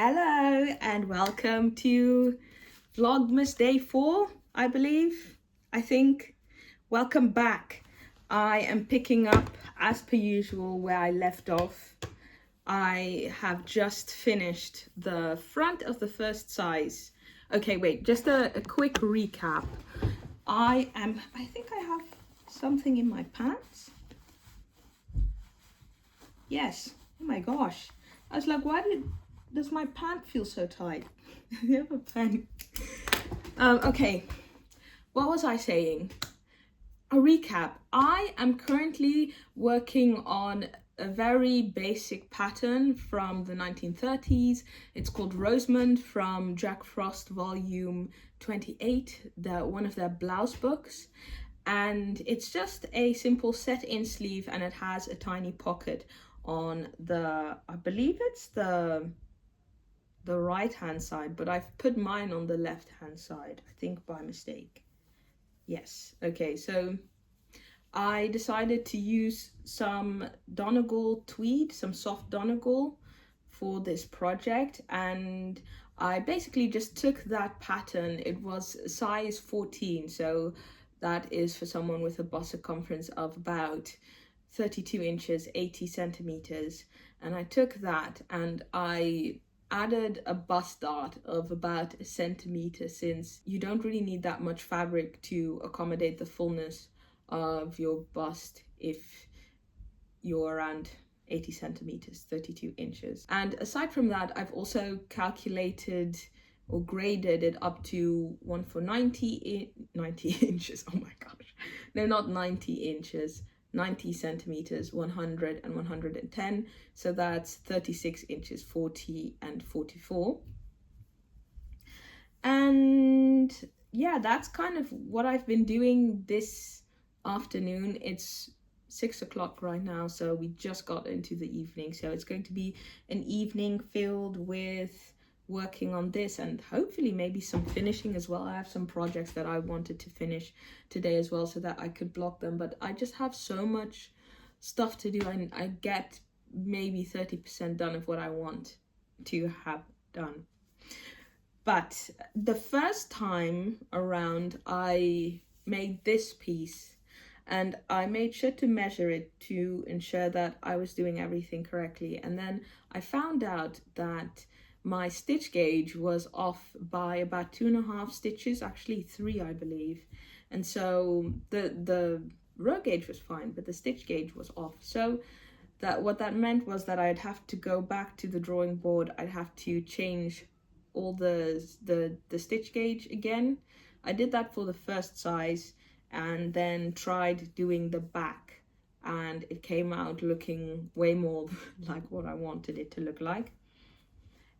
Hello and welcome to Vlogmas Day 4, I believe, I think. Welcome back. I am picking up as per usual where I left off. I have just finished the front of the first size. Okay, wait, just a quick recap. I think I have something in my pants. Yes, oh my gosh. I was like, does my pant feel so tight? You have a pen. Okay, what was I saying? A recap. I am currently working on a very basic pattern from the 1930s. It's called Rosamond from Jack Frost Volume 28, one of their blouse books. And it's just a simple set-in sleeve, and it has a tiny pocket on the, I believe it's the right hand side, but I've put mine on the left hand side, I think by mistake. Yes, okay, so I decided to use some Donegal tweed, some soft Donegal for this project, and I basically just took that pattern. It was size 14, so that is for someone with a bust circumference of about 32 inches, 80 centimeters. And I took that and I added a bust dart of about a centimeter, since you don't really need that much fabric to accommodate the fullness of your bust if you're around 80 centimeters, 32 inches. And aside from that, I've also calculated or graded it up to one for 90 inches. Oh my gosh. No, not 90 inches. 90 centimeters, 100 and 110. So that's 36 inches, 40 and 44. And yeah, that's kind of what I've been doing this afternoon. It's 6 o'clock right now, so we just got into the evening. So it's going to be an evening filled with working on this and hopefully maybe some finishing as well. I have some projects that I wanted to finish today as well so that I could block them, but I just have so much stuff to do, and I get maybe 30% done of what I want to have done. But the first time around I made this piece, and I made sure to measure it to ensure that I was doing everything correctly, and then I found out that my stitch gauge was off by about 2.5 stitches, actually 3 I believe. And so the row gauge was fine, but the stitch gauge was off. So what that meant was that I'd have to go back to the drawing board. I'd have to change all the stitch gauge again. I did that for the first size and then tried doing the back, and it came out looking way more like what I wanted it to look like.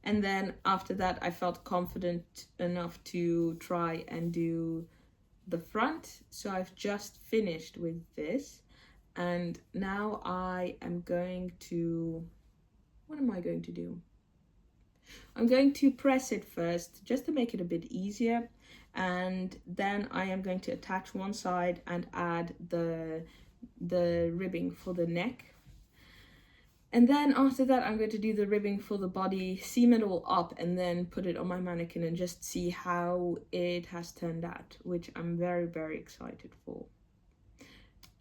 And then after that, I felt confident enough to try and do the front. So I've just finished with this. And now I am going to, what am I going to do? I'm going to press it first just to make it a bit easier. And then I am going to attach one side and add the ribbing for the neck. And then after that, I'm going to do the ribbing for the body, seam it all up, and then put it on my mannequin and just see how it has turned out, which I'm very, very excited for.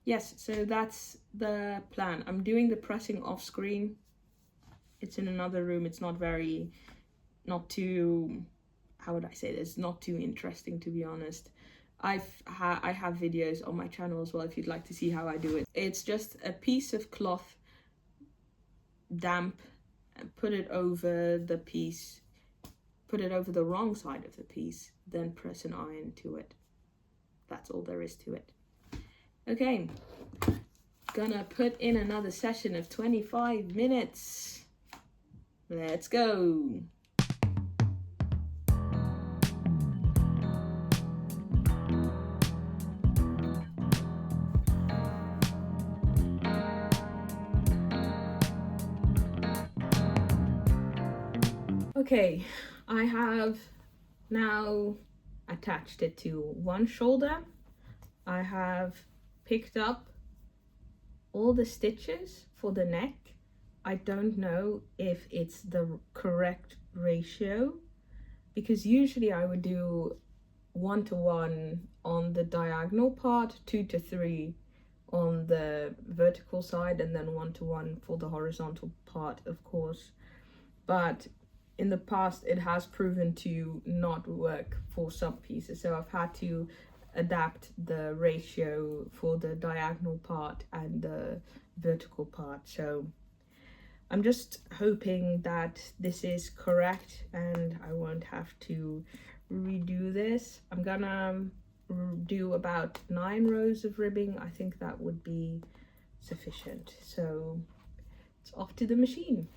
Yes, so that's the plan. I'm doing the pressing off screen. It's in another room. It's not too, how would I say this? Not too interesting, to be honest. I have videos on my channel as well if you'd like to see how I do it. It's just a piece of cloth, damp, and put it over the piece, put it over the wrong side of the piece, then press an iron to it. That's all there is to it. Okay, gonna put in another session of 25 minutes. Let's go. Okay, I have now attached it to one shoulder. I have picked up all the stitches for the neck, I don't know if it's the correct ratio, because usually I would do 1:1 on the diagonal part, 2:3 on the vertical side, and then 1:1 for the horizontal part, of course. But in the past it has proven to not work for some pieces, so I've had to adapt the ratio for the diagonal part and the vertical part. So I'm just hoping that this is correct and I won't have to redo this. I'm gonna do about 9 rows of ribbing. I think that would be sufficient. So it's off to the machine.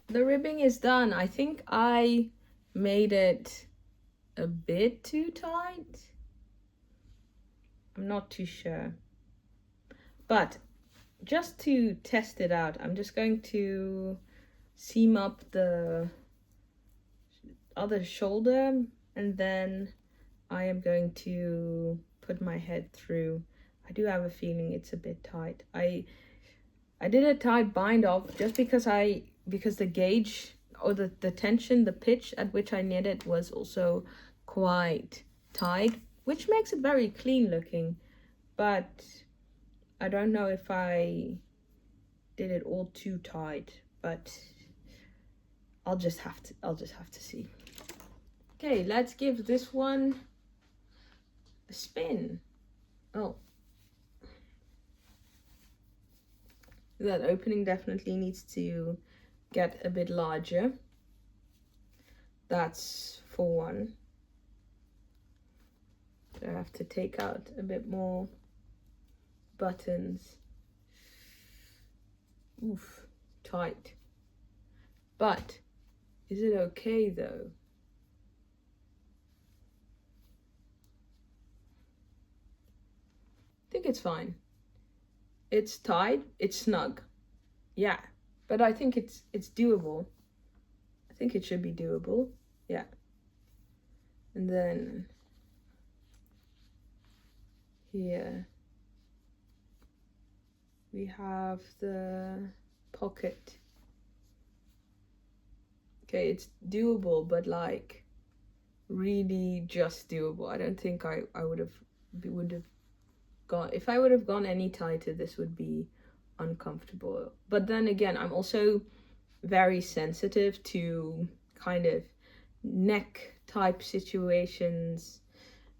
The ribbing is done. I think I made it a bit too tight. I'm not too sure. But just to test it out, I'm just going to seam up the other shoulder, and then I am going to put my head through. I do have a feeling it's a bit tight. I did a tight bind off just because the gauge or the tension, the pitch at which I knit it was also quite tight, which makes it very clean looking. But I don't know if I did it all too tight, but I'll just have to see. Okay, let's give this one a spin. Oh, that opening definitely needs to get a bit larger. That's for one. So I have to take out a bit more buttons. Oof, tight. But is it okay though? I think it's fine. It's tight, it's snug. Yeah, but I think it's doable. I think it should be doable. Yeah. And then here we have the pocket. Okay, it's doable, but like really just doable. I don't think I would have gone, if I would have gone any tighter, this would be uncomfortable. But then again, I'm also very sensitive to kind of neck type situations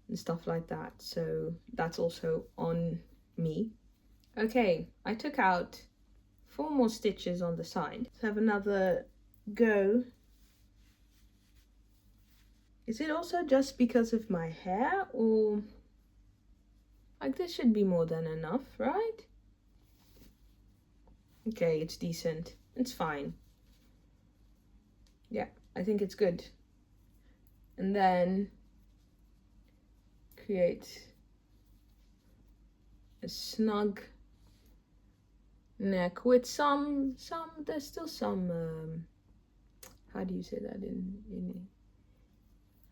and stuff like that, so that's also on me. Okay, I took out 4 more stitches on the side. Let's have another go. Is it also just because of my hair, or like this should be more than enough, right? Okay, it's decent. It's fine. Yeah, I think it's good. And then create a snug neck with some there's still some how do you say that in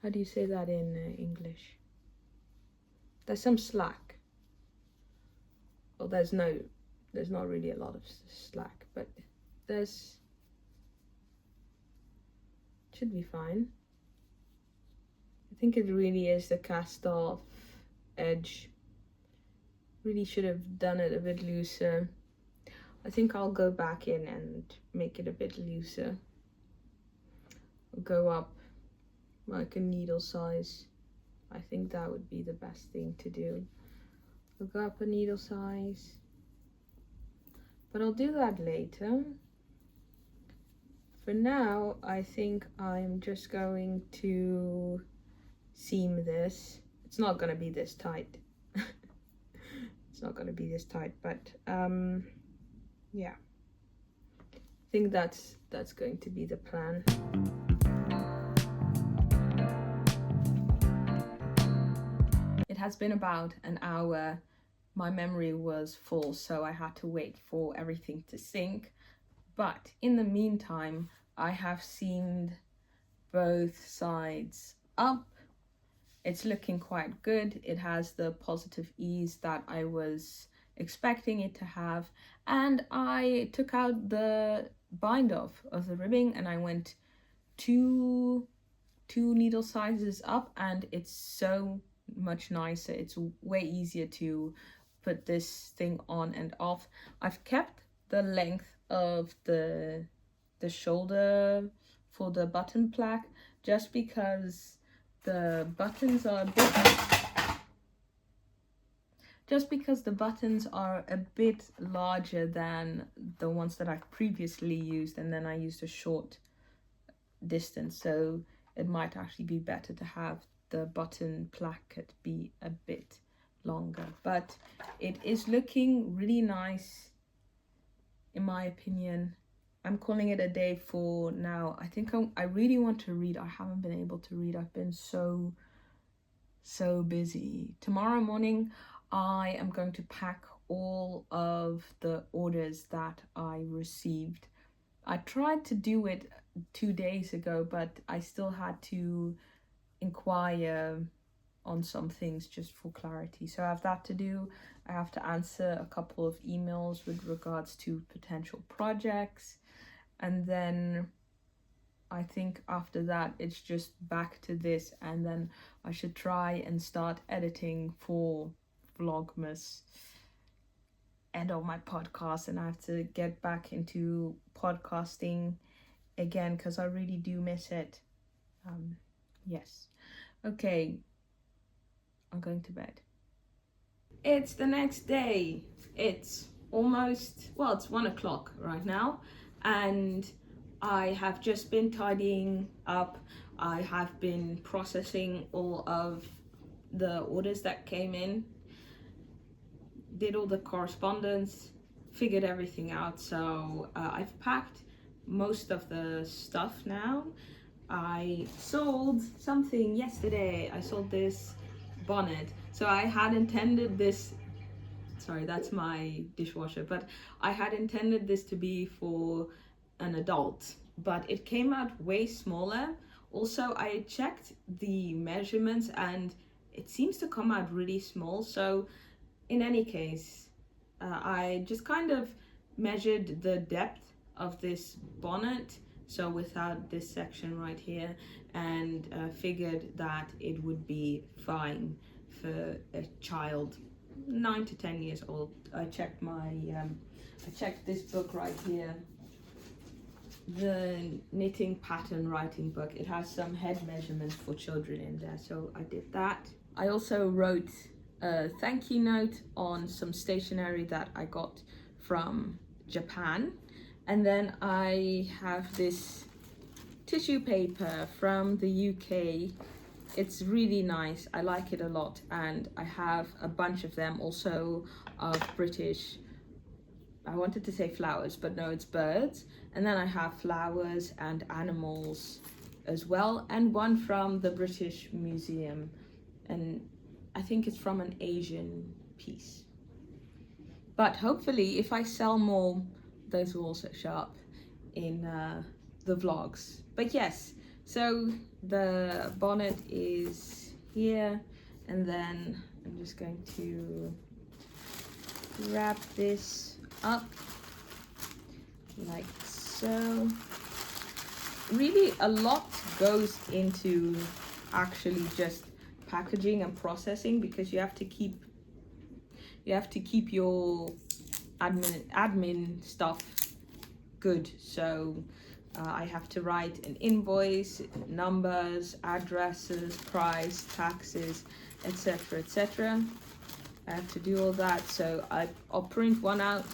how do you say that in English? There's some slack. Well, there's not really a lot of slack, but there's should be fine. I think it really is the cast off edge. Really should have done it a bit looser. I think I'll go back in and make it a bit looser. I'll go up like a needle size. I think that would be the best thing to do. I'll go up a needle size, but I'll do that later. For now, I think I'm just going to seam this. It's not going to be this tight. It's not going to be this tight, but yeah, I think that's going to be the plan. It has been about an hour. My memory was full, so I had to wait for everything to sync. But in the meantime, I have seamed both sides up. It's looking quite good. It has the positive ease that I was expecting it to have. And I took out the bind off of the ribbing and I went two needle sizes up, and it's so much nicer. It's way easier to put this thing on and off. I've kept the length of the shoulder for the button plaque just because the buttons are a bit larger than the ones that I've previously used, and then I used a short distance, so it might actually be better to have the button placket be a bit longer. But it is looking really nice in my opinion. I'm calling it a day for now. I think I really want to read. I haven't been able to read. I've been so busy. Tomorrow morning I am going to pack all of the orders that I received. I tried to do it 2 days ago, but I still had to inquire on some things just for clarity. So I have that to do. I have to answer a couple of emails with regards to potential projects. And then I think after that, it's just back to this. And then I should try and start editing for Vlogmas and on my podcast. And I have to get back into podcasting again because I really do miss it. Yes. Okay. I'm going to bed. It's the next day. It's almost, well, it's 1 o'clock right now. And I have just been tidying up. I have been processing all of the orders that came in. Did all the correspondence. Figured everything out. So I've packed most of the stuff now. I sold something yesterday. I sold this bonnet. So I had intended this, sorry, that's my dishwasher, but I had intended this to be for an adult, but it came out way smaller. Also, I checked the measurements and it seems to come out really small. So in any case, I just kind of measured the depth of this bonnet, so without this section right here, and figured that it would be fine for a child 9 to 10 years old. I checked I checked this book right here, the Knitting Pattern Writing book. It has some head measurements for children in there, so I did that. I also wrote a thank you note on some stationery that I got from Japan. And then I have this tissue paper from the UK. It's really nice. I like it a lot, and I have a bunch of them also of British, I wanted to say flowers, but no, it's birds. And then I have flowers and animals as well, and one from the British Museum, and I think it's from an Asian piece. But hopefully if I sell more, those will also show up in the vlogs. But yes, so the bonnet is here, and then I'm just going to wrap this up like so. Really a lot goes into actually just packaging and processing, because you have to keep your admin stuff good. So I have to write an invoice, numbers, addresses, price, taxes, etc., etc. I have to do all that. So I'll print one out,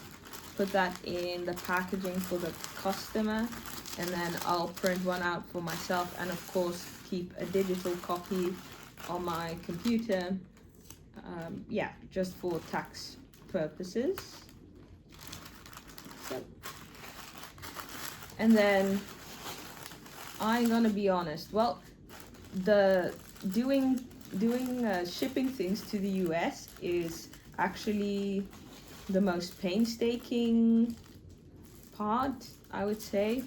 put that in the packaging for the customer, and then I'll print one out for myself, and of course keep a digital copy on my computer, yeah, just for tax purposes. So, and then I'm gonna be honest, well, the doing shipping things to the US is actually the most painstaking part, I would say,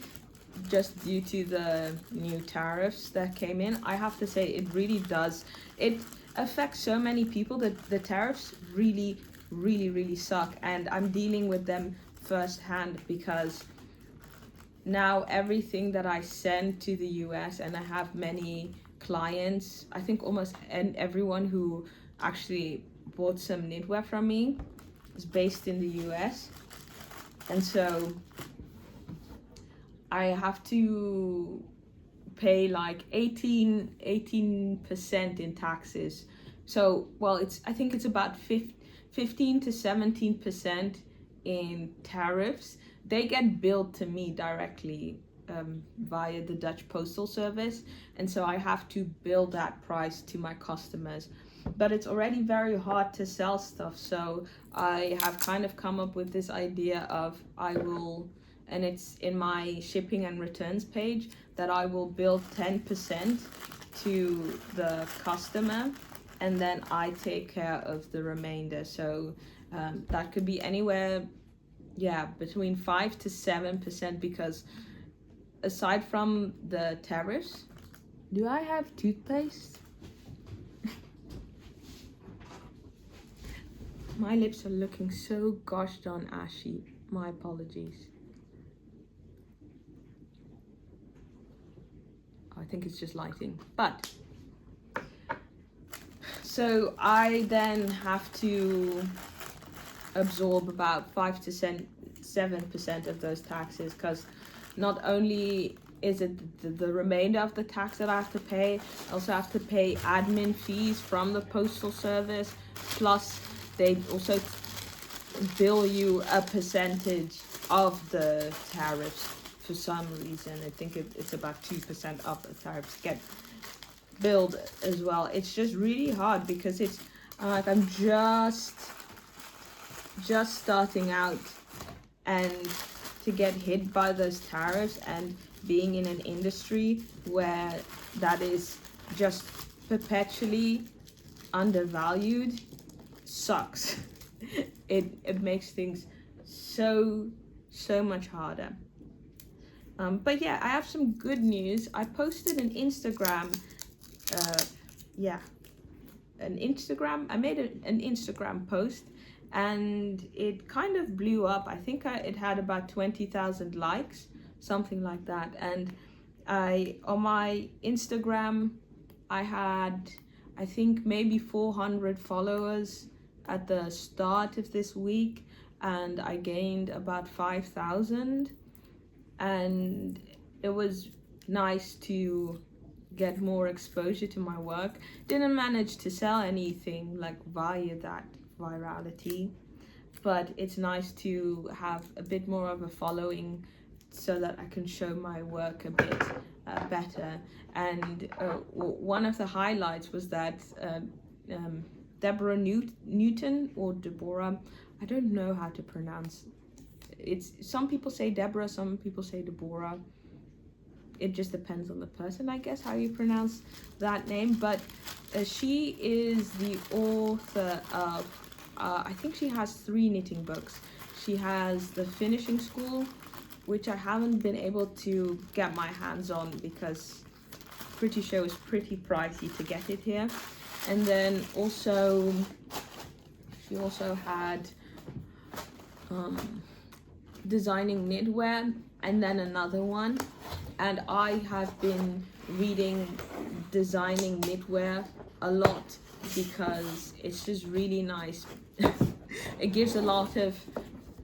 just due to the new tariffs that came in. I have to say, it really does, it affects so many people that the tariffs really suck, and I'm dealing with them firsthand, because now everything that I send to the US, and I have many clients, I think almost everyone who actually bought some knitwear from me is based in the US, and so I have to pay like 18% in taxes. So, well, I think it's about 15 to 17% in tariffs. They get billed to me directly via the Dutch Postal Service, and so I have to bill that price to my customers. But it's already very hard to sell stuff, so I have kind of come up with this idea of and it's in my shipping and returns page, that I will bill 10% to the customer, and then I take care of the remainder. So that could be anywhere, yeah, between 5 to 7%, because aside from the tariffs, do I have toothpaste? My lips are looking so gosh darn ashy. My apologies. I think it's just lighting. But so I then have to absorb about 5 to 7% of those taxes, because not only is it the remainder of the tax that I have to pay, I also have to pay admin fees from the Postal Service, plus they also bill you a percentage of the tariffs for some reason. I think it's about 2% of the tariffs get billed as well. It's just really hard, because it's like I'm just starting out, and to get hit by those tariffs and being in an industry where that is just perpetually undervalued sucks. It makes things so much harder. But yeah, I have some good news. I posted an Instagram, I made an Instagram post, and it kind of blew up. I think it had about 20,000 likes, something like that. And on my Instagram, I had, I think, maybe 400 followers at the start of this week, and I gained about 5,000. And it was nice to get more exposure to my work. Didn't manage to sell anything like via that virality, but it's nice to have a bit more of a following, so that I can show my work a bit better. And one of the highlights was that Deborah Newton, or Deborah, I don't know how to pronounce. It's, some people say Deborah, some people say Deborah. It just depends on the person, I guess, how you pronounce that name. But she is the author of, I think she has 3 knitting books. She has The Finishing School, which I haven't been able to get my hands on, because pretty sure it's pretty pricey to get it here. And then also, she also had Designing Knitwear, and then another one. And I have been reading Designing Knitwear a lot, because it's just really nice. It gives a lot of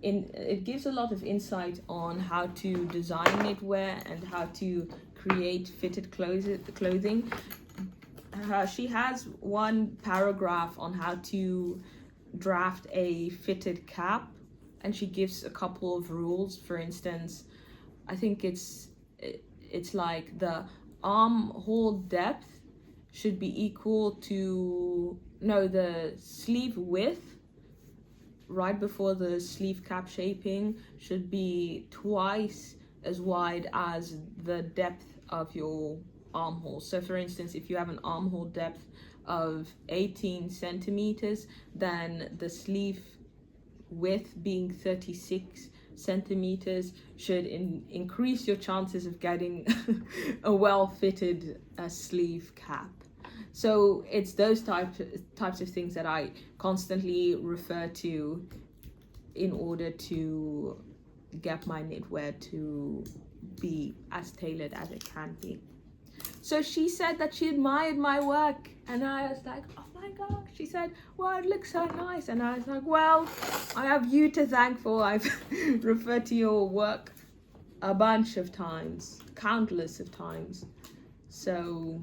insight on how to design knitwear and how to create fitted clothing. She has one paragraph on how to draft a fitted cap, and she gives a couple of rules. For instance, I think it's like the armhole depth should be equal to, no, the sleeve width right before the sleeve cap shaping should be twice as wide as the depth of your armhole. So for instance, if you have an armhole depth of 18 centimeters, then the sleeve width being 36 centimeters should increase your chances of getting a well-fitted sleeve cap. So it's those types of things that I constantly refer to in order to get my knitwear to be as tailored as it can be. So she said that she admired my work, and I was like, oh my gosh. She said, well, it looks so nice. And I was like, well, I have you to thank for. I've referred to your work a bunch of times, countless of times. So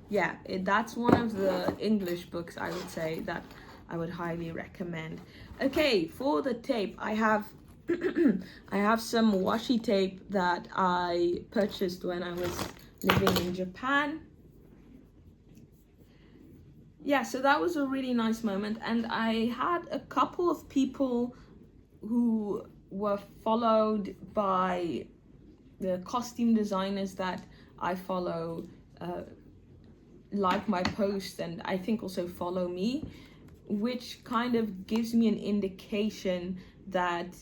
yeah, that's one of the English books I would say that I would highly recommend. Okay, for the tape, I have I have some washi tape that I purchased when I was living in Japan. Yeah, so that was a really nice moment, and I had a couple of people who were followed by the costume designers that I follow, like my post, and I think also follow me, which kind of gives me an indication that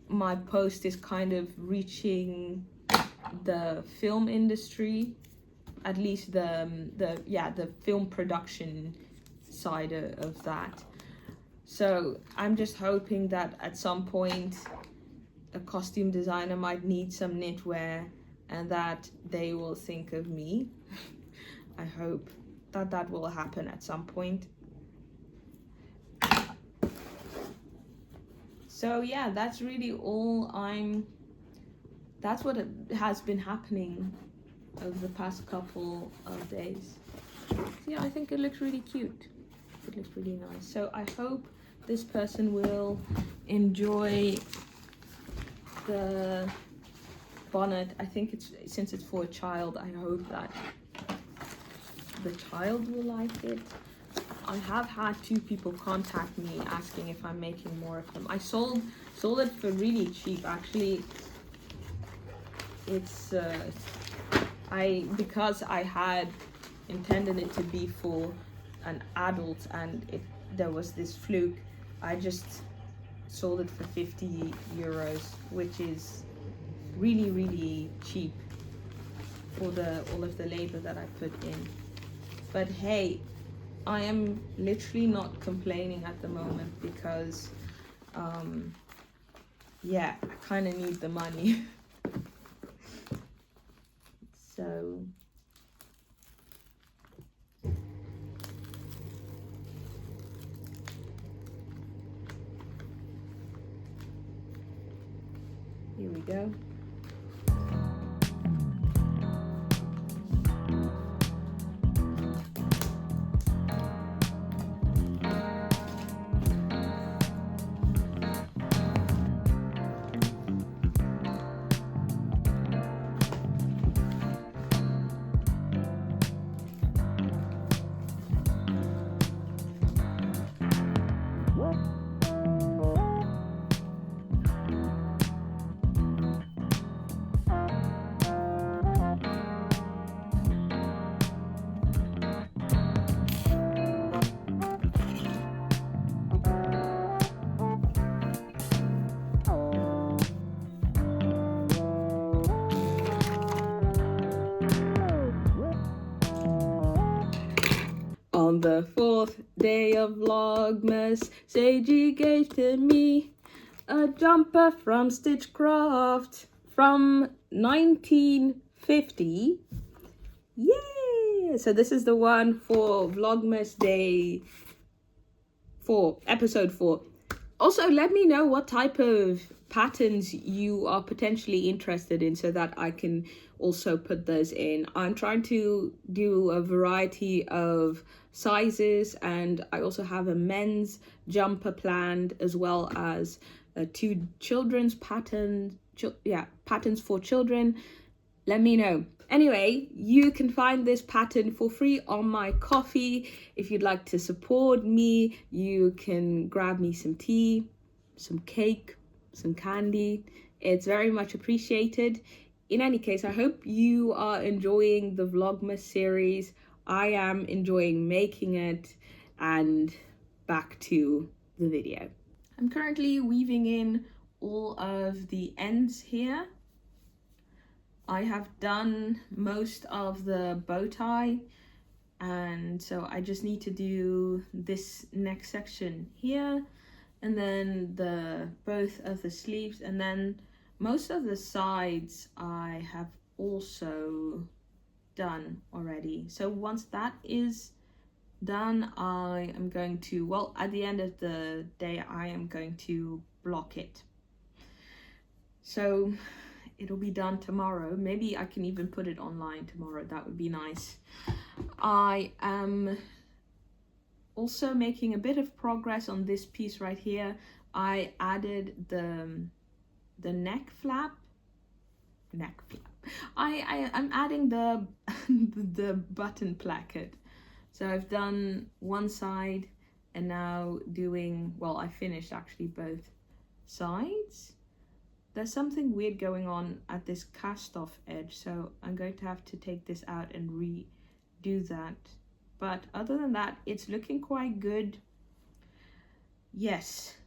my post is kind of reaching the film industry, at least the film production side of that. So I'm just hoping that at some point a costume designer might need some knitwear and that they will think of me. I hope that will happen at some point. So yeah, that's really all that's what has been happening over the past couple of days. So yeah, I think it looks really cute. It looks really nice. So I hope this person will enjoy the bonnet. I think since it's for a child, I hope that the child will like it. I have had 2 people contact me asking if I'm making more of them. I sold it for really cheap. Actually, it's because I had intended it to be for an adult and there was this fluke, I just sold it for 50 euros, which is really, really cheap for all of the labor that I put in. But hey, I am literally not complaining at the moment because yeah, I kind of need the money. So here we go. On the 4th day of Vlogmas, Seiji gave to me a jumper from Stitchcraft from 1950. Yay! So this is the one for Vlogmas Day 4, episode 4. Also, let me know what type of patterns you are potentially interested in so that I can also put those in. I'm trying to do a variety of sizes, and I also have a men's jumper planned as well as 2 children's patterns, patterns for children, let me know. Anyway, you can find this pattern for free on my Ko-fi. If you'd like to support me, you can grab me some tea, some cake, some candy. It's very much appreciated. In any case, I hope you are enjoying the Vlogmas series. I am enjoying making it, and back to the video. I'm currently weaving in all of the ends here. I have done most of the bow tie, and so I just need to do this next section here, and then both of the sleeves, and then most of the sides I have also done already. So once that is done, I am going to, well, at the end of the day, I am going to block it. So it'll be done tomorrow. Maybe I can even put it online tomorrow. That would be nice. I am also making a bit of progress on this piece right here. I added the neck flap. I'm adding the the button placket. So I've done one side and now doing, well, I finished actually both sides. There's something weird going on at this cast off edge, so I'm going to have to take this out and redo that. But other than that, it's looking quite good. Yes,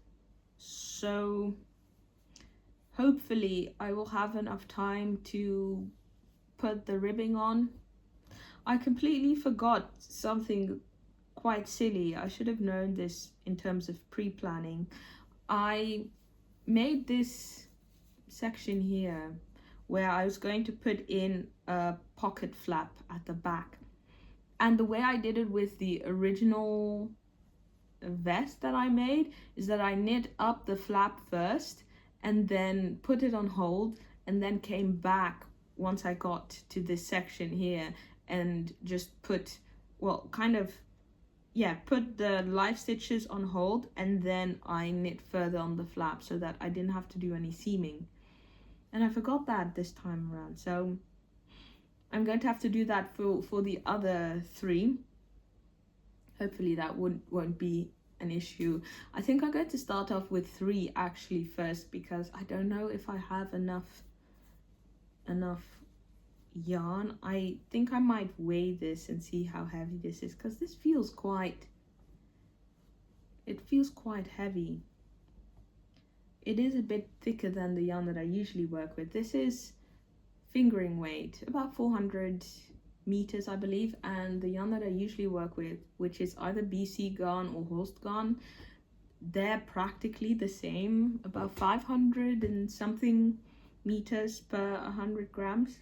so hopefully I will have enough time to put the ribbing on. I completely forgot something quite silly. I should have known this in terms of pre-planning. I made this section here where I was going to put in a pocket flap at the back, and the way I did it with the original vest that I made is that I knit up the flap first and then put it on hold, and then came back once I got to this section here and just put, well, kind of, yeah, put the live stitches on hold, and then I knit further on the flap so that I didn't have to do any seaming. And I forgot that this time around, so I'm going to have to do that for the other 3. Hopefully that won't be an issue. I think I'm going to start off with 3 actually first, because I don't know if I have enough yarn. I think I might weigh this and see how heavy this is, because this feels quite heavy. It is a bit thicker than the yarn that I usually work with. This is fingering weight, about 400 meters I believe, and the yarn that I usually work with, which is either BC garn or Horst garn, they're practically the same, about 500 and something meters per 100 grams.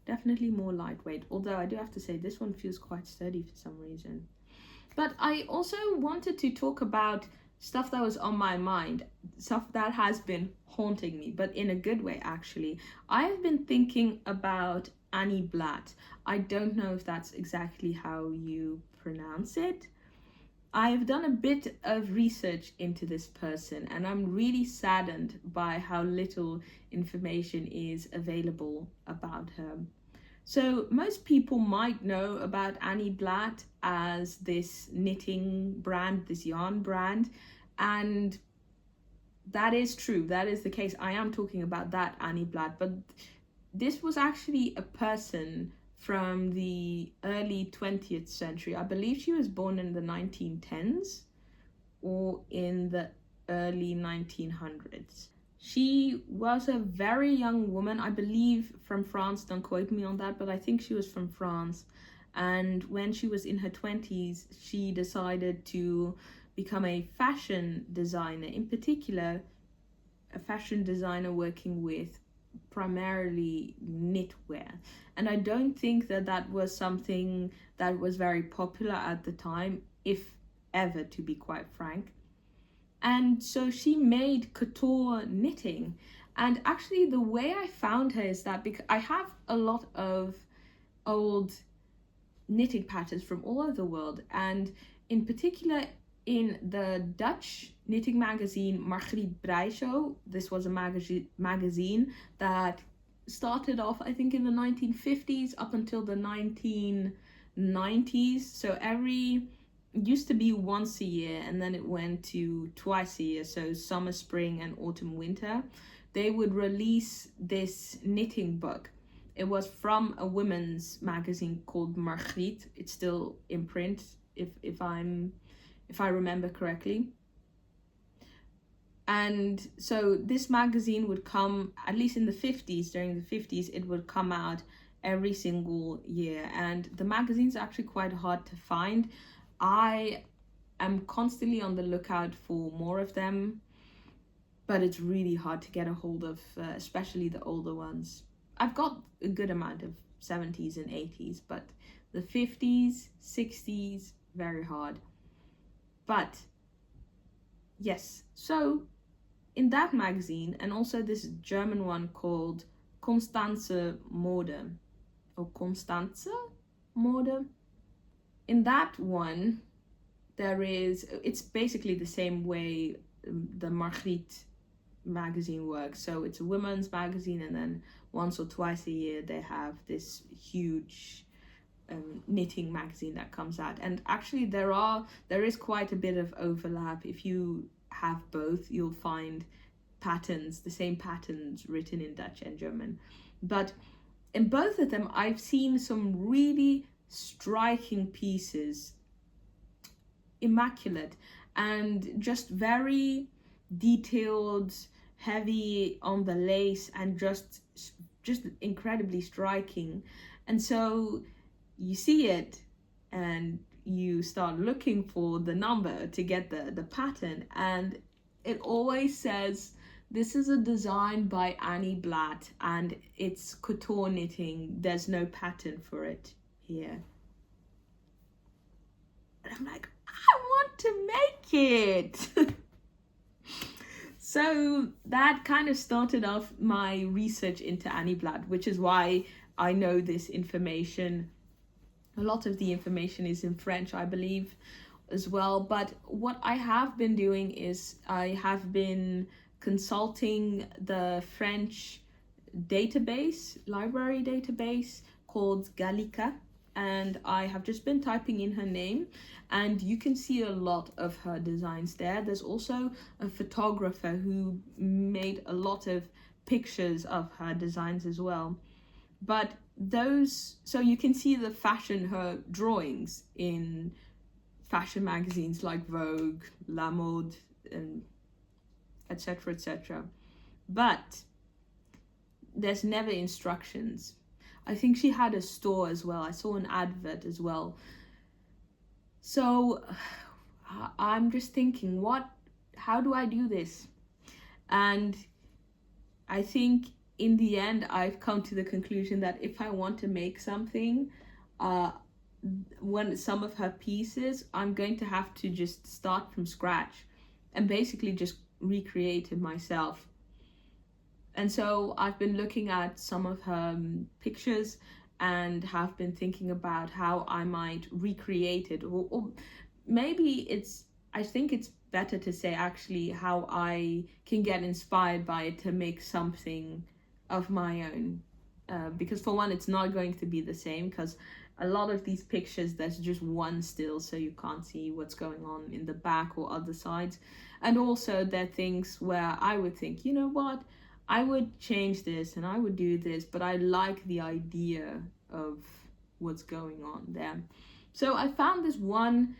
Definitely more lightweight, although I do have to say this one feels quite sturdy for some reason. But I also wanted to talk about stuff that was on my mind, stuff that has been haunting me, but in a good way actually. I have been thinking about Annie Blatt. I don't know if that's exactly how you pronounce it. I've done a bit of research into this person, and I'm really saddened by how little information is available about her. So most people might know about Annie Blatt as this knitting brand, this yarn brand, and that is true, that is the case. I am talking about that Annie Blatt, but this was actually a person from the early 20th century. I believe she was born in the 1910s or in the early 1900s. She was a very young woman, I believe from France, don't quote me on that, but I think she was from France. And when she was in her 20s, she decided to become a fashion designer, in particular, a fashion designer working with primarily knitwear. And I don't think that that was something that was very popular at the time, if ever, to be quite frank. And so she made couture knitting. And actually the way I found her is that because I have a lot of old knitting patterns from all over the world, and in particular in the Dutch knitting magazine Margriet Brijsjo. This was a magazine that started off, I think, in the 1950s up until the 1990s. So it used to be once a year, and then it went to twice a year, so summer, spring, and autumn, winter. They would release this knitting book. It was from a women's magazine called Margriet. It's still in print, if I remember correctly. And so this magazine would come, at least in the 50s, during the 50s, it would come out every single year. And the magazine's actually quite hard to find. I am constantly on the lookout for more of them, but it's really hard to get a hold of, especially the older ones. I've got a good amount of 70s and 80s, but the 50s, 60s, very hard. But yes, so in that magazine, and also this German one called Constanze Mode, or Constanze Mode. In that one, it's basically the same way the Margriet magazine works. So it's a women's magazine, and then once or twice a year they have this huge knitting magazine that comes out. And actually there is quite a bit of overlap. If you have both, you'll find the same patterns written in Dutch and German. But in both of them, I've seen some really striking pieces, immaculate and just very detailed, heavy on the lace, and just incredibly striking. And so you see it and you start looking for the number to get the pattern, and it always says this is a design by Annie Blatt and it's couture knitting. There's no pattern for it here. And I'm like, I want to make it. So that kind of started off my research into Annie Blatt, which is why I know this information. A lot of the information is in French, I believe, as well. But what I have been doing is I have been consulting the French library database called Gallica, and I have just been typing in her name, and you can see a lot of her designs there. There's also a photographer who made a lot of pictures of her designs as well. But so you can see her drawings in fashion magazines like Vogue, La Mode, and etc, etc. But there's never instructions. I think she had a store as well. I saw an advert as well. So I'm just thinking, how do I do this? And I think in the end, I've come to the conclusion that if I want to make something, some of her pieces, I'm going to have to just start from scratch and basically just recreate it myself. And so I've been looking at some of her pictures and have been thinking about how I might recreate it, or maybe I think it's better to say actually how I can get inspired by it to make something of my own, because for one, it's not going to be the same, because a lot of these pictures there's just one still, so you can't see what's going on in the back or other sides. And also there are things where I would think, you know what, I would change this and I would do this, but I like the idea of what's going on there. So I found this one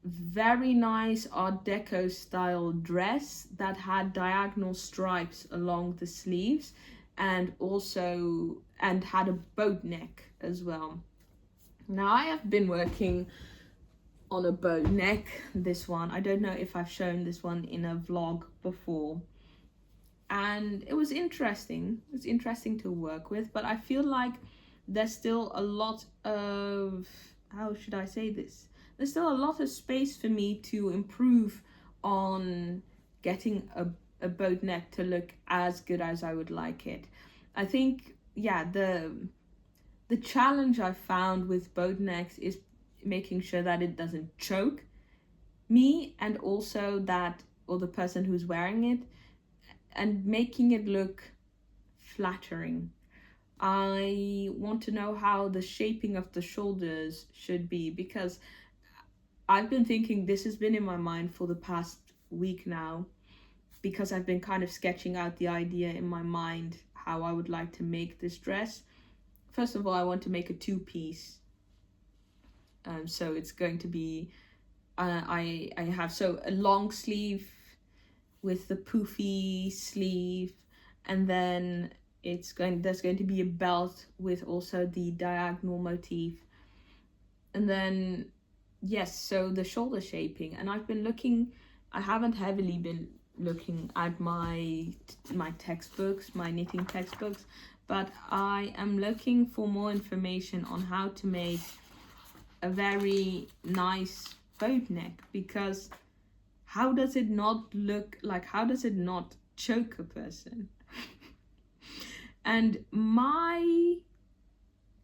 very nice Art Deco style dress that had diagonal stripes along the sleeves, and had a boat neck as well. Now I have been working on a boat neck, this one. I don't know if I've shown this one in a vlog before. And it was interesting. It's interesting to work with, but I feel like there's still a lot of, how should I say this? There's still a lot of space for me to improve on getting a boat neck to look as good as I would like it. I think, yeah, the challenge I found with boat necks is making sure that it doesn't choke. me and also that, or the person who's wearing it, and making it look flattering. I want to know how the shaping of the shoulders should be, because I've been thinking, this has been in my mind for the past week now, because I've been kind of sketching out the idea in my mind how I would like to make this dress. First of all, I want to make a two-piece. So it's going to be, I have so a long sleeve with the poofy sleeve, and then there's going to be a belt with also the diagonal motif, and then yes, so the shoulder shaping. And I haven't heavily been looking at my textbooks, my knitting textbooks, but I am looking for more information on how to make a very nice boat neck, because how does it not look like, how does it not choke a person? And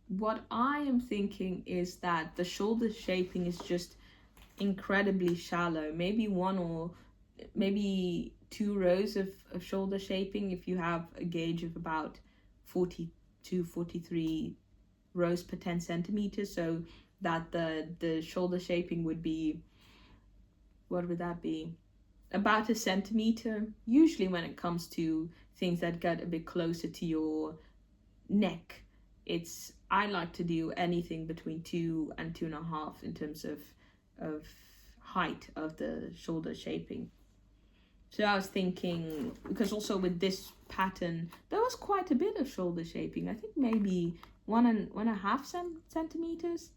what I am thinking is that the shoulder shaping is just incredibly shallow. Maybe one or maybe 2 rows of shoulder shaping if you have a gauge of about 42, 43 rows per 10 centimeters. So that the shoulder shaping would be, what would that be? About a centimeter. Usually when it comes to things that get a bit closer to your neck, I like to do anything between 2 and 2.5 in terms of height of the shoulder shaping. So I was thinking, because also with this pattern there was quite a bit of shoulder shaping, I think maybe 1.5 centimeters.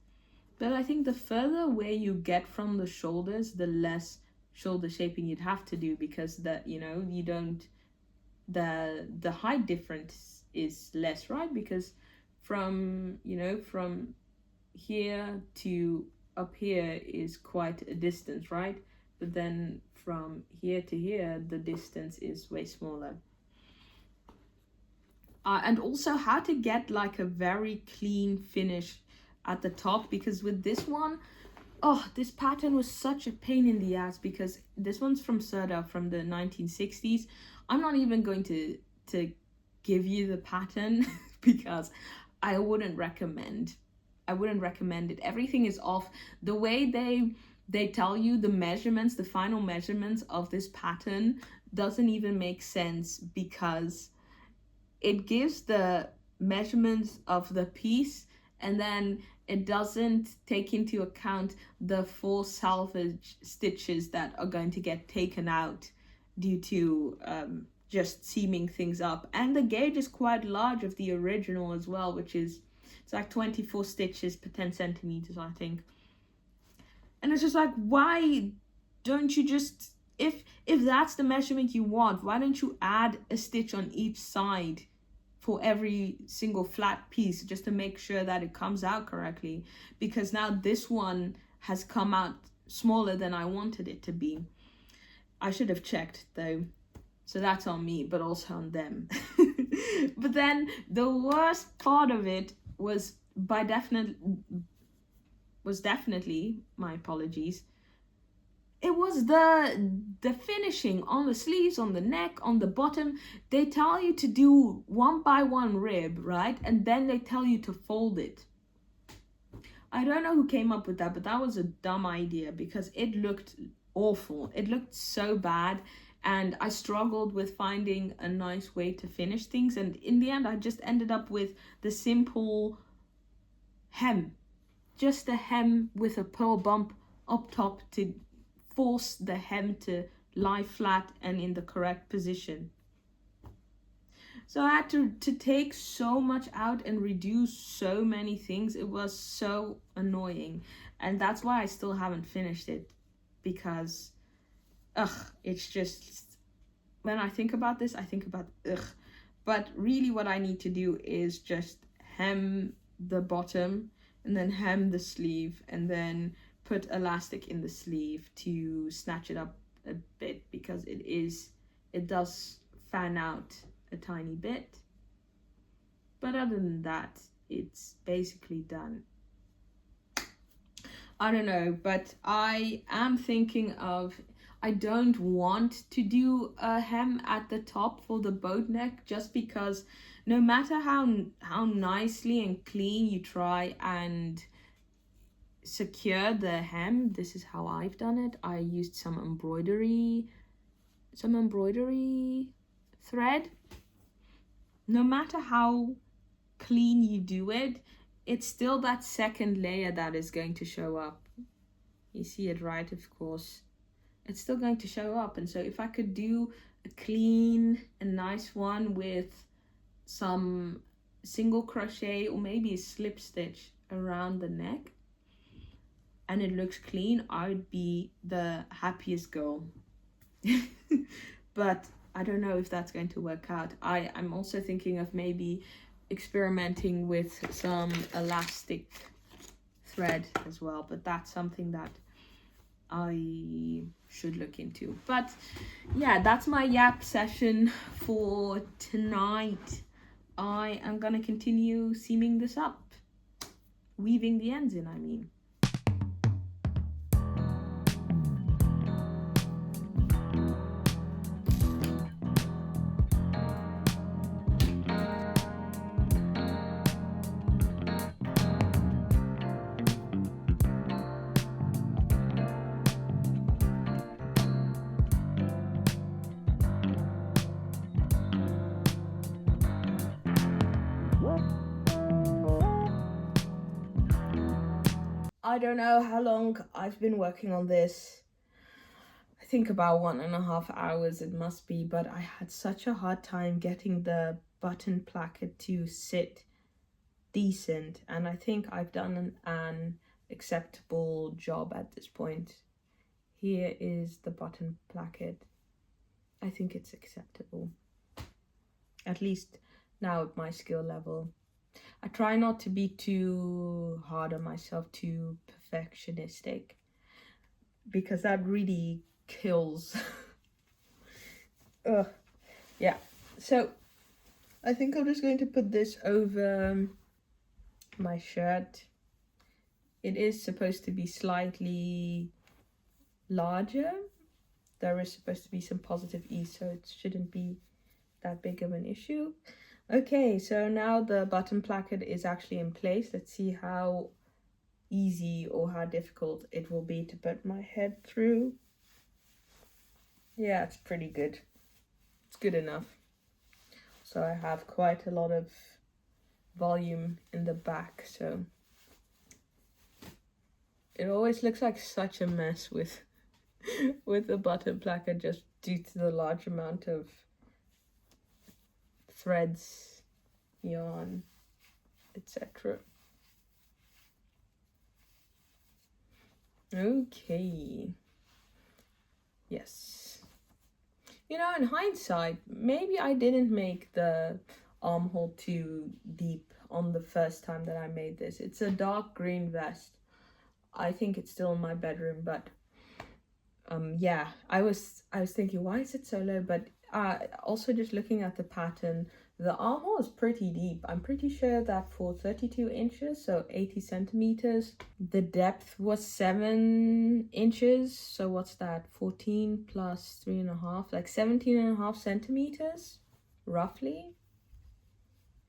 But I think the further away you get from the shoulders, the less shoulder shaping you'd have to do, because that, you know, you don't, the height difference is less, right? Because from, you know, from here to up here is quite a distance, right? But then from here to here the distance is way smaller. And also how to get like a very clean finish at the top, because with this one, oh, this pattern was such a pain in the ass, because this one's from Serta from the 1960s. I'm not even going to give you the pattern because I wouldn't recommend it. Everything is off. The way they tell you the measurements, the final measurements of this pattern doesn't even make sense, because it gives the measurements of the piece and then it doesn't take into account the 4 salvage stitches that are going to get taken out due to just seaming things up. And the gauge is quite large of the original as well, which is, it's like 24 stitches per 10 centimeters, I think. And it's just like, why don't you just, if that's the measurement you want, why don't you add a stitch on each side for every single flat piece, just to make sure that it comes out correctly? Because now this one has come out smaller than I wanted it to be. I should have checked though, so that's on me, but also on them. But then the worst part of it was definitely, my apologies, it was the finishing on the sleeves, on the neck, on the bottom. They tell you to do 1 by 1 rib, right? And then they tell you to fold it. I don't know who came up with that, but that was a dumb idea, because it looked awful. It looked so bad, and I struggled with finding a nice way to finish things. And in the end, I just ended up with the simple hem. Just a hem with a pearl bump up top to force the hem to lie flat and in the correct position. So I had to take so much out and reduce so many things. It was so annoying, and that's why I still haven't finished it, because it's just, when I think about this, I think about but really what I need to do is just hem the bottom and then hem the sleeve and then put elastic in the sleeve to snatch it up a bit, because it does fan out a tiny bit. But other than that, it's basically done. I don't know, but I am thinking of, I don't want to do a hem at the top for the boat neck, just because no matter how nicely and clean you try and secure the hem, this is how I've done it. I used some embroidery thread. No matter how clean you do it, it's still that second layer that is going to show up. You see it, right? Of course, it's still going to show up. And so if I could do a clean and nice one with some single crochet or maybe a slip stitch around the neck, and it looks clean, I would be the happiest girl. But I don't know if that's going to work out. I'm also thinking of maybe experimenting with some elastic thread as well, but that's something that I should look into. But yeah, that's my yap session for tonight. I am gonna continue seaming this up, weaving the ends in, I mean. I don't know how long I've been working on this. I think about 1.5 hours it must be, but I had such a hard time getting the button placket to sit decent, and I think I've done an acceptable job at this point. Here is the button placket. I think it's acceptable, at least now at my skill level. I try not to be too hard on myself, too perfectionistic, because that really kills. Yeah, so I think I'm just going to put this over my shirt. It is supposed to be slightly larger. There is supposed to be some positive ease, so it shouldn't be that big of an issue. Okay, so now the button placket is actually in place. Let's see how easy or how difficult it will be to put my head through. Yeah, it's pretty good. It's good enough. So I have quite a lot of volume in the back, so it always looks like such a mess with the button placket, just due to the large amount of threads, yarn, etc. Okay. Yes. You know, in hindsight, maybe I didn't make the armhole too deep on the first time that I made this. It's a dark green vest. I think it's still in my bedroom, but yeah, I was thinking, why is it so low? But also just looking at the pattern, the armhole is pretty deep. I'm pretty sure that for 32 inches, so 80 centimeters, the depth was 7 inches. So what's that? 14 plus 3.5, like 17.5 centimeters, roughly.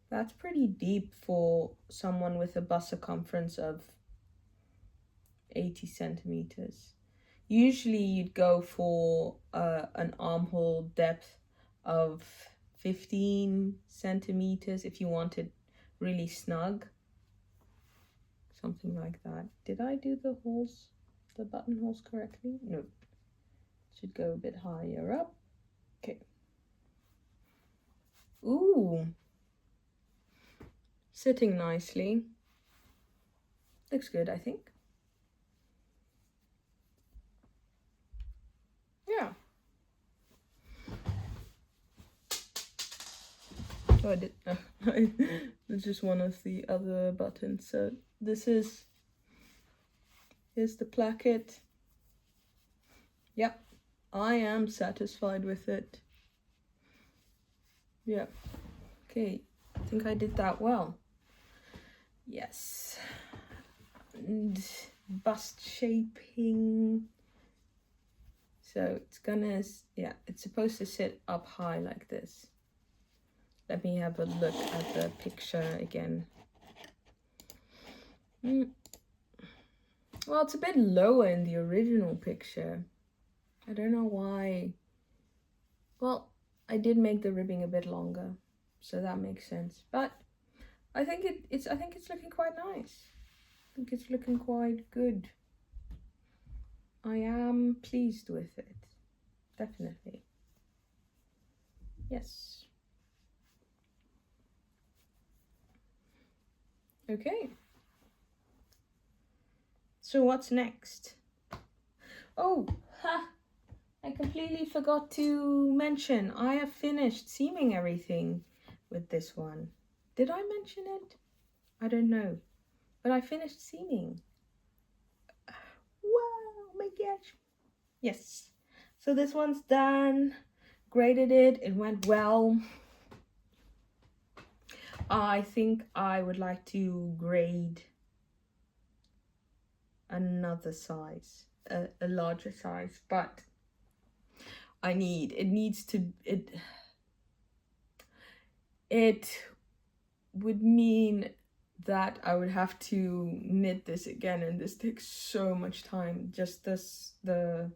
That's pretty deep for someone with a bust circumference of 80 centimeters. Usually you'd go for an armhole depth of 15 centimeters if you want it really snug. Something like that. Did I do the buttonholes correctly? No. Should go a bit higher up. Okay. Ooh. Sitting nicely. Looks good, I think. Yeah. Oh, I did. It's just one of the other buttons. So here's the placket. Yep, I am satisfied with it. Yeah. Okay, I think I did that well. Yes. And bust shaping. So it's gonna, yeah, it's supposed to sit up high like this. Let me have a look at the picture again. Well, it's a bit lower in the original picture. I don't know why. Well, I did make the ribbing a bit longer, so that makes sense. But I think it's looking quite nice. I think it's looking quite good. I am pleased with it. Definitely. Yes. Okay. So what's next? Oh, ha! I completely forgot to mention, I have finished seaming everything with this one. Did I mention it? I don't know. But I finished seaming. Wow, my gosh. Yes. So this one's done. Graded it. It went well. I think I would like to grade another size, a larger size, but it would mean that I would have to knit this again, and this takes so much time. Just the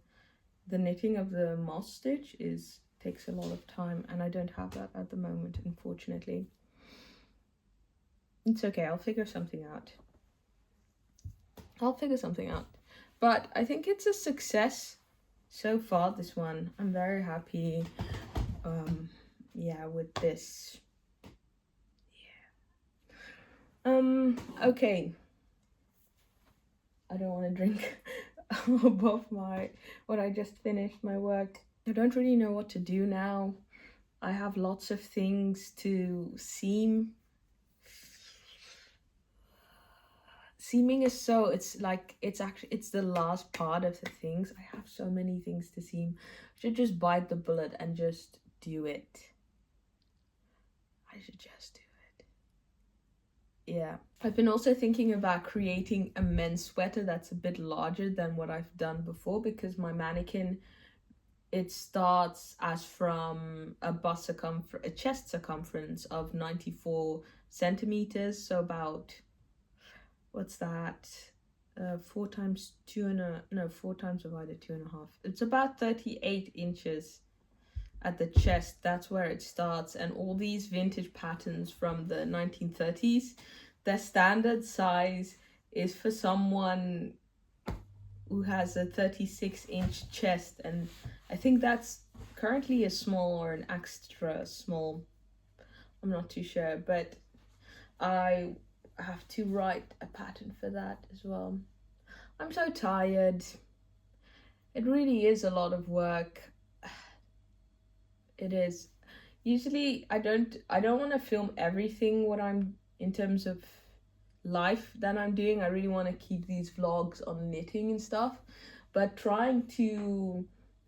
knitting of the moss stitch takes a lot of time, and I don't have that at the moment, unfortunately. It's okay, I'll figure something out. But I think it's a success so far, this one. I'm very happy yeah, with this. Yeah. Okay. I don't want to drink above what I just finished my work. I don't really know what to do now. I have lots of things to seam. Seaming is so, it's the last part of the things. I have so many things to seam. I should just bite the bullet and just do it. I should just do it. Yeah. I've been also thinking about creating a men's sweater that's a bit larger than what I've done before, because my mannequin, it starts as from a chest circumference of 94 centimeters. So about, what's that? 4 times 4 times divided 2.5. It's about 38 inches at the chest. That's where it starts. And all these vintage patterns from the 1930s, their standard size is for someone who has a 36-inch chest, and I think that's currently a small or an extra small. I'm not too sure, but I have to write a pattern for that as well. I'm so tired. It really is a lot of work. It is. Usually I don't want to film everything what I'm in terms of life that I'm doing. I really want to keep these vlogs on knitting and stuff, but trying to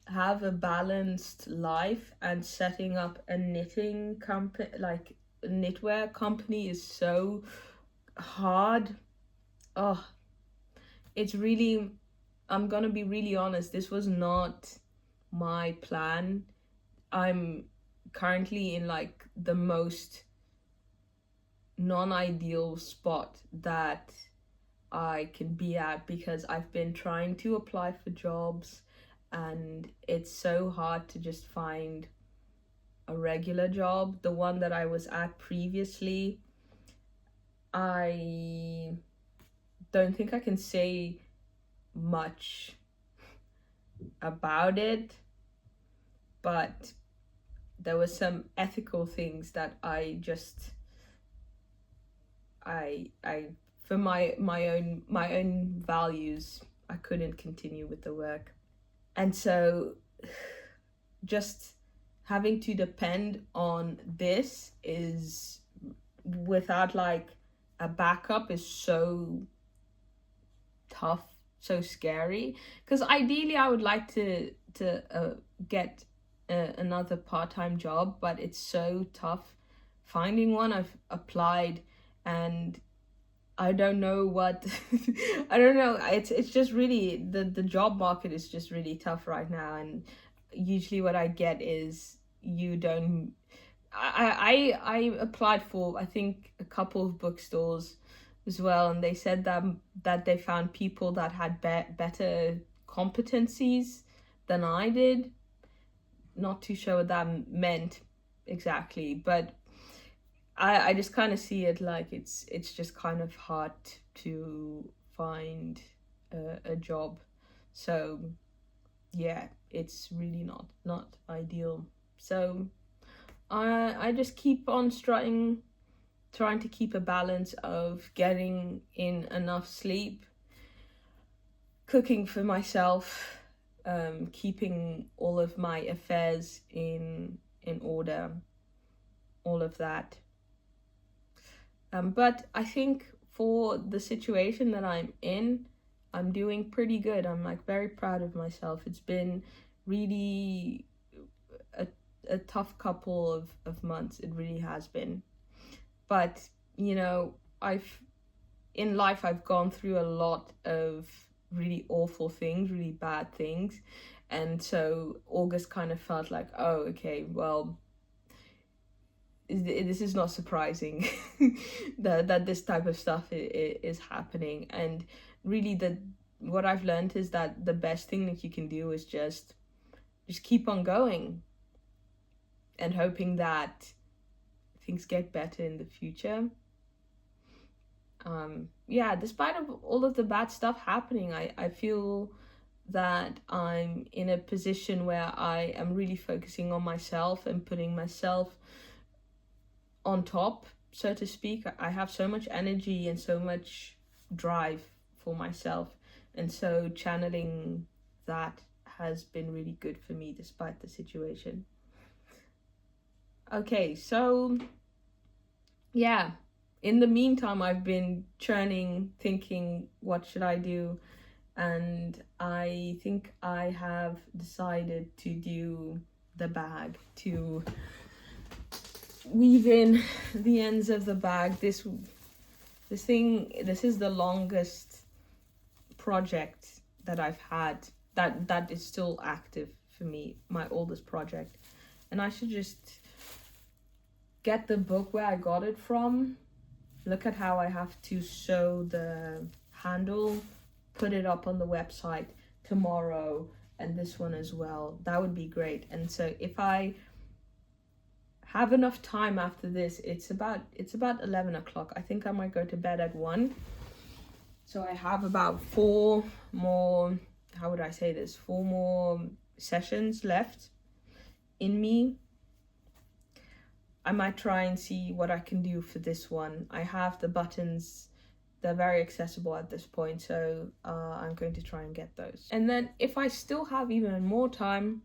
have a balanced life and setting up a knitting company, like a knitwear company, is so hard. Oh, it's really, I'm gonna be really honest, this was not my plan. I'm currently in like the most non-ideal spot that I can be at, because I've been trying to apply for jobs and it's so hard to just find a regular job. The one that I was at previously, I don't think I can say much about it, but there were some ethical things that I for my own values, I couldn't continue with the work. And so just having to depend on this is, without like a backup, is so tough, so scary, because ideally I would like to get another part-time job, but it's so tough finding one. I've applied and I don't know what I don't know. It's just really the job market is just really tough right now, and usually what I get is you don't. I applied for, I think, a couple of bookstores as well, and they said that they found people that had better competencies than I did. Not too sure what that meant exactly, but I just kind of see it like it's just kind of hard to find a job. So yeah, it's really not ideal. So I just keep on trying to keep a balance of getting in enough sleep, cooking for myself, keeping all of my affairs in order, all of that. But I think for the situation that I'm in, I'm doing pretty good. I'm like very proud of myself. It's been really a tough couple of months. It really has been. But, you know, in life I've gone through a lot of really awful things, really bad things. And so August kind of felt like, oh, okay, well, this is not surprising that this type of stuff is happening. And really what I've learned is that the best thing that you can do is just keep on going and hoping that things get better in the future. Yeah, despite of all of the bad stuff happening, I feel that I'm in a position where I am really focusing on myself and putting myself on top, so to speak. I have so much energy and so much drive for myself, and so channeling that has been really good for me despite the situation. Okay, so yeah, in the meantime I've been churning, thinking what should I do, and I think I have decided to do the bag, to weave in the ends of the bag. This is the longest project that I've had that is still active for me, my oldest project. And I should just get the book where I got it from, look at how I have to sew the handle, put it up on the website tomorrow, and this one as well. That would be great. And so if I have enough time after this, it's about 11 o'clock. I think I might go to bed at 1. So I have about 4 more, how would I say this, 4 more sessions left in me. I might try and see what I can do for this one. I have the buttons, they're very accessible at this point, so I'm going to try and get those. And then if I still have even more time,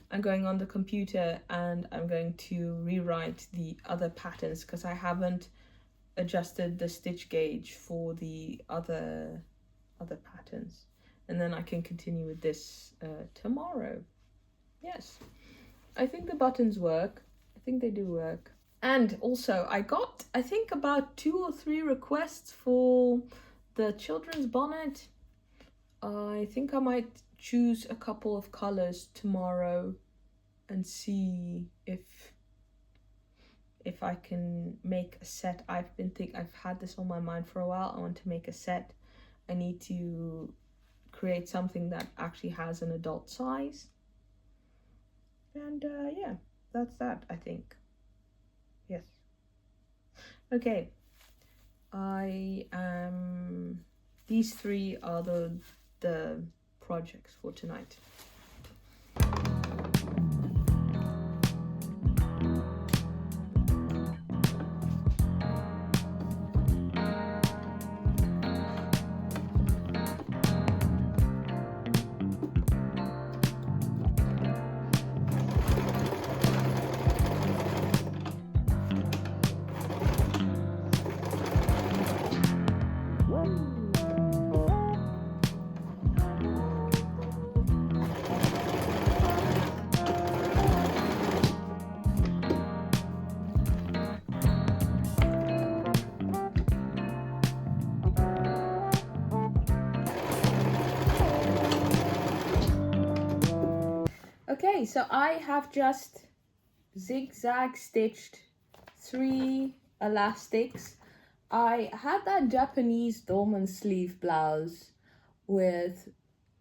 I'm going on the computer and I'm going to rewrite the other patterns, because I haven't adjusted the stitch gauge for the other patterns. And then I can continue with this tomorrow. Yes, I think the buttons work. I think they do work. And also I got, I think, about 2 or 3 requests for the children's bonnet. I think I might choose a couple of colors tomorrow and see if I can make a set. I've had this on my mind for a while. I want to make a set. I need to create something that actually has an adult size. And yeah, that's that, I think. Yes. Okay. These 3 are the projects for tonight. Okay, so I have just zigzag stitched 3 elastics. I had that Japanese dolman sleeve blouse with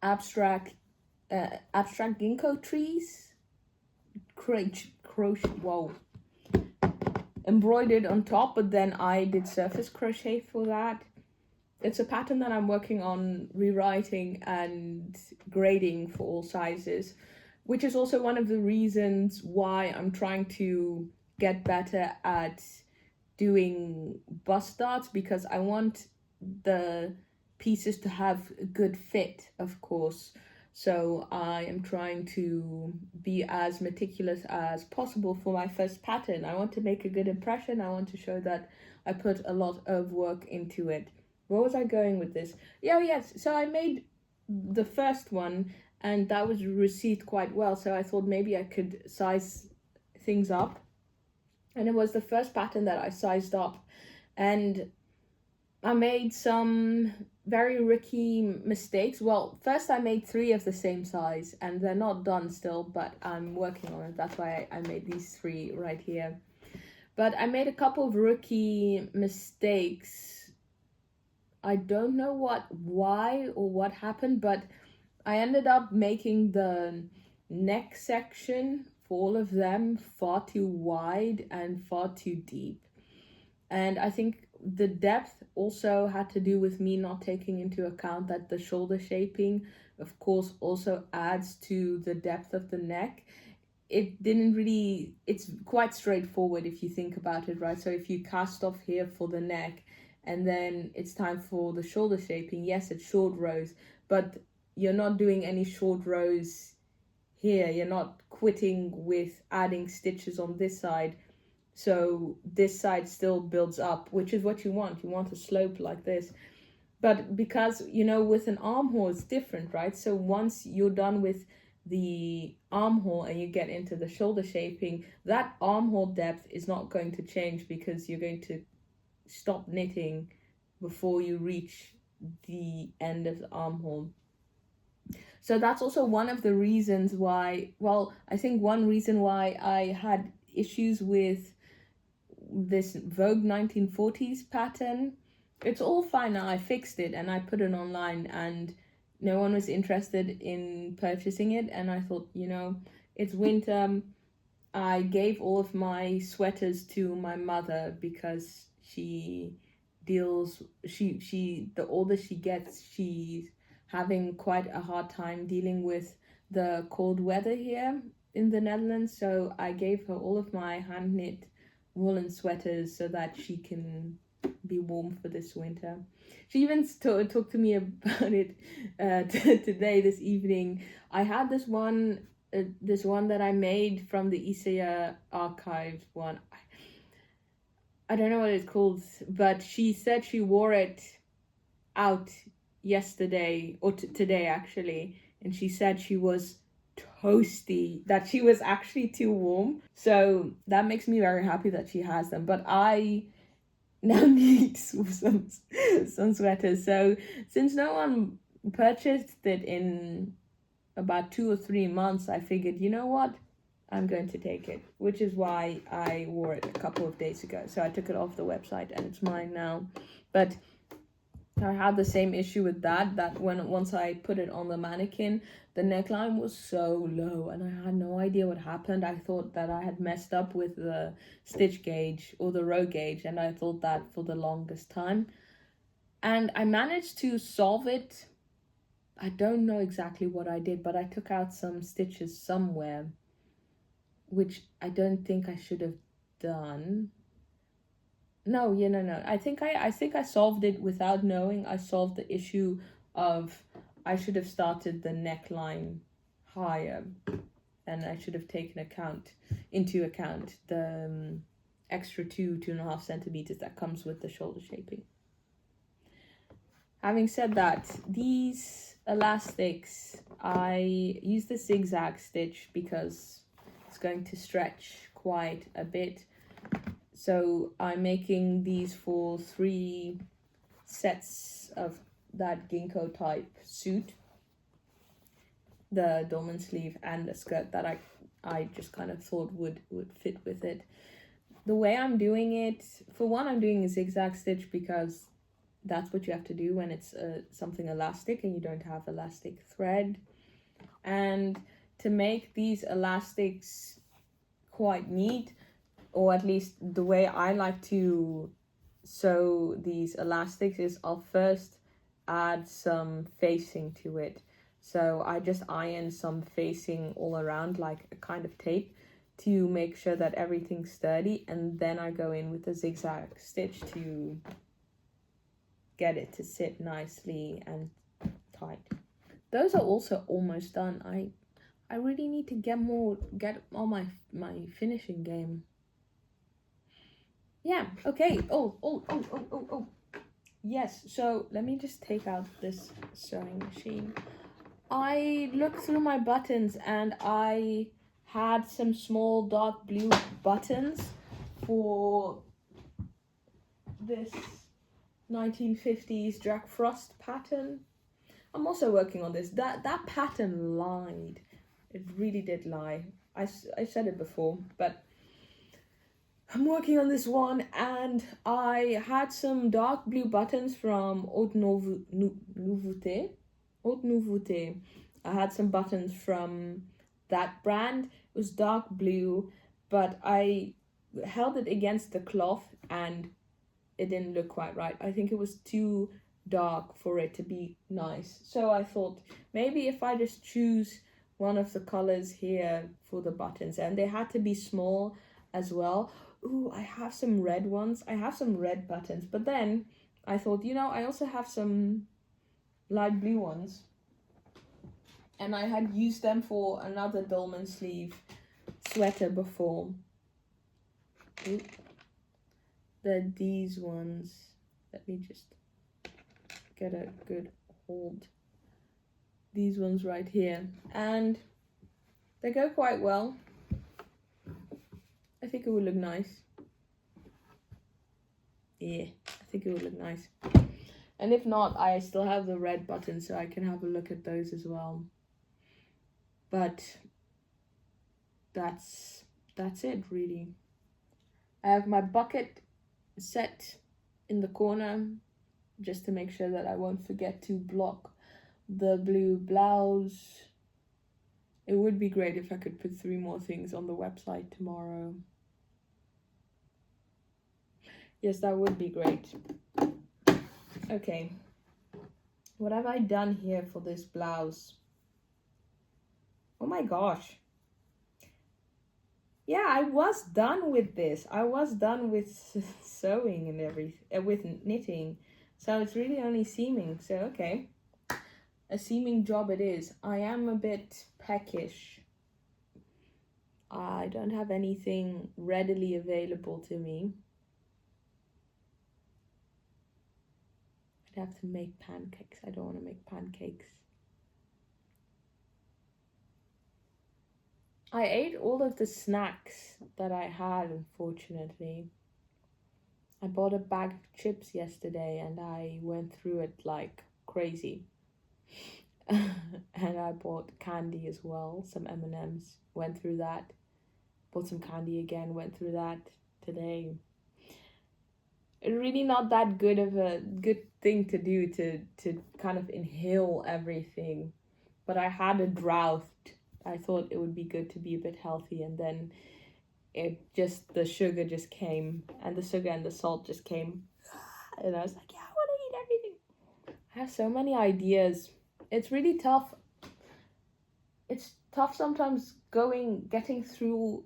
abstract ginkgo trees, crochet, whoa, embroidered on top, but then I did surface crochet for that. It's a pattern that I'm working on rewriting and grading for all sizes, which is also one of the reasons why I'm trying to get better at doing bust darts, because I want the pieces to have a good fit, of course. So I am trying to be as meticulous as possible for my first pattern. I want to make a good impression. I want to show that I put a lot of work into it. Where was I going with this? Yeah, yes. So I made the first one and that was received quite well. So I thought maybe I could size things up. And it was the first pattern that I sized up. And I made some very rookie mistakes. Well, first I made 3 of the same size and they're not done still, but I'm working on it. That's why I made these 3 right here. But I made a couple of rookie mistakes. I don't know why or what happened, but I ended up making the neck section for all of them far too wide and far too deep. And I think the depth also had to do with me not taking into account that the shoulder shaping, of course, also adds to the depth of the neck. It's quite straightforward if you think about it, right? So if you cast off here for the neck and then it's time for the shoulder shaping, yes, it's short rows, but you're not doing any short rows here. You're not quitting with adding stitches on this side. So this side still builds up, which is what you want. You want a slope like this. But because, with an armhole, it's different, right? So once you're done with the armhole and you get into the shoulder shaping, that armhole depth is not going to change because you're going to stop knitting before you reach the end of the armhole. So that's also one of the reasons why, I think one reason why I had issues with this Vogue 1940s pattern. It's all fine now. I fixed it and I put it online and no one was interested in purchasing it. And I thought, it's winter. I gave all of my sweaters to my mother because the older she gets, she's having quite a hard time dealing with the cold weather here in the Netherlands. So I gave her all of my hand knit woolen sweaters so that she can be warm for this winter. She even talked to me about it today, this evening. I had this one that I made from the Isaiah archive one. I don't know what it's called, but she said she wore it out yesterday or today actually, and she said she was toasty, that she was actually too warm. So that makes me very happy that she has them, but I now need some sweaters. So since no one purchased it in about 2 or 3 months, I figured, you know what, I'm going to take it, which is why I wore it a couple of days ago. So I took it off the website and it's mine now. But I had the same issue with that once I put it on the mannequin, the neckline was so low and I had no idea what happened. I thought that I had messed up with the stitch gauge or the row gauge, and I thought that for the longest time. And I managed to solve it. I don't know exactly what I did, but I took out some stitches somewhere, which I don't think I should have done. No. I think I solved it without knowing. I solved the issue of I should have started the neckline higher, and I should have taken into account the extra 2.5 centimeters that comes with the shoulder shaping. Having said that, these elastics, I use the zigzag stitch because it's going to stretch quite a bit. So I'm making these for 3 sets of that ginkgo type suit. the dolman sleeve and the skirt that I just kind of thought would fit with it. The way I'm doing it, for one, I'm doing a zigzag stitch because that's what you have to do when it's something elastic and you don't have elastic thread. And to make these elastics quite neat, or at least the way I like to sew these elastics, is I'll first add some facing to it. So I just iron some facing all around, like a kind of tape, to make sure that everything's sturdy, and then I go in with a zigzag stitch to get it to sit nicely and tight. Those are also almost done. I really need to get on my finishing game. Yeah, okay. Oh. Yes, so let me just take out this sewing machine. I looked through my buttons and I had some small dark blue buttons for this 1950s Jack Frost pattern. I'm also working on this. That pattern lied. It really did lie. I said it before, but I'm working on this one, and I had some dark blue buttons from Haute Nouveauté. Haute Nouveauté. I had some buttons from that brand. It was dark blue, but I held it against the cloth and it didn't look quite right. I think it was too dark for it to be nice. So I thought maybe if I just choose one of the colors here for the buttons, and they had to be small as well. Ooh, I have some red ones. I have some red buttons, but then I thought, I also have some light blue ones. And I had used them for another dolman sleeve sweater before. Ooh. These ones. Let me just get a good hold. These ones right here. And they go quite well. I think it would look nice. Yeah, I think it would look nice. And if not, I still have the red buttons, so I can have a look at those as well. But that's it, really. I have my bucket set in the corner just to make sure that I won't forget to block the blue blouse. It would be great if I could put 3 more things on the website tomorrow. Yes, that would be great. Okay. What have I done here for this blouse? Oh my gosh. Yeah, I was done with this. I was done with sewing and everything, with knitting. So it's really only seaming. So, okay. A seaming job it is. I am a bit peckish. I don't have anything readily available to me. I'd have to make pancakes. I don't want to make pancakes. I ate all of the snacks that I had, unfortunately. I bought a bag of chips yesterday and I went through it like crazy. And I bought candy as well, some M&Ms, went through that. Bought some candy again, went through that today. Really not that good of a good thing to do, to kind of inhale everything. But I had a drought. I thought it would be good to be a bit healthy, and then the sugar just came, and the sugar and the salt just came. And I was like, yeah, I want to eat everything. I have so many ideas. It's really tough. It's tough sometimes getting through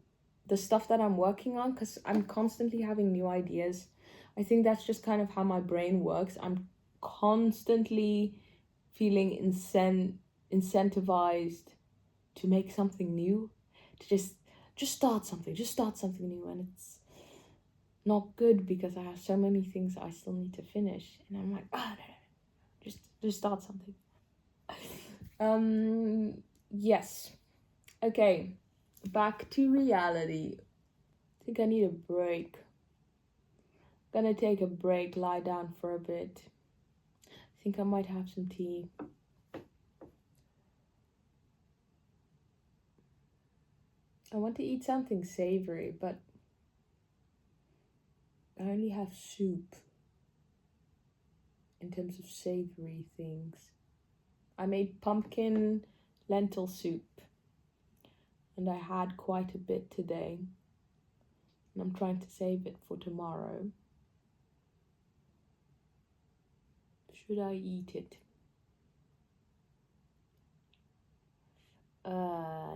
the stuff that I'm working on, because I'm constantly having new ideas. I think that's just kind of how my brain works. I'm constantly feeling incentivized to make something new, to just start something new, and it's not good because I have so many things I still need to finish, and I'm like, just start something. Yes. Okay, back to reality. I think I need a break. Gonna take a break, lie down for a bit. I think I might have some tea. I want to eat something savory, but I only have soup in terms of savory things. I made pumpkin lentil soup, and I had quite a bit today, and I'm trying to save it for tomorrow. Should I eat it?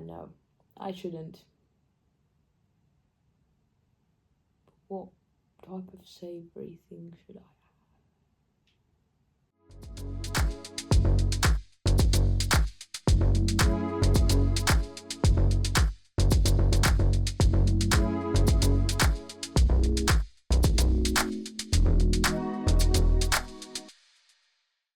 No, I shouldn't. What type of savory thing should I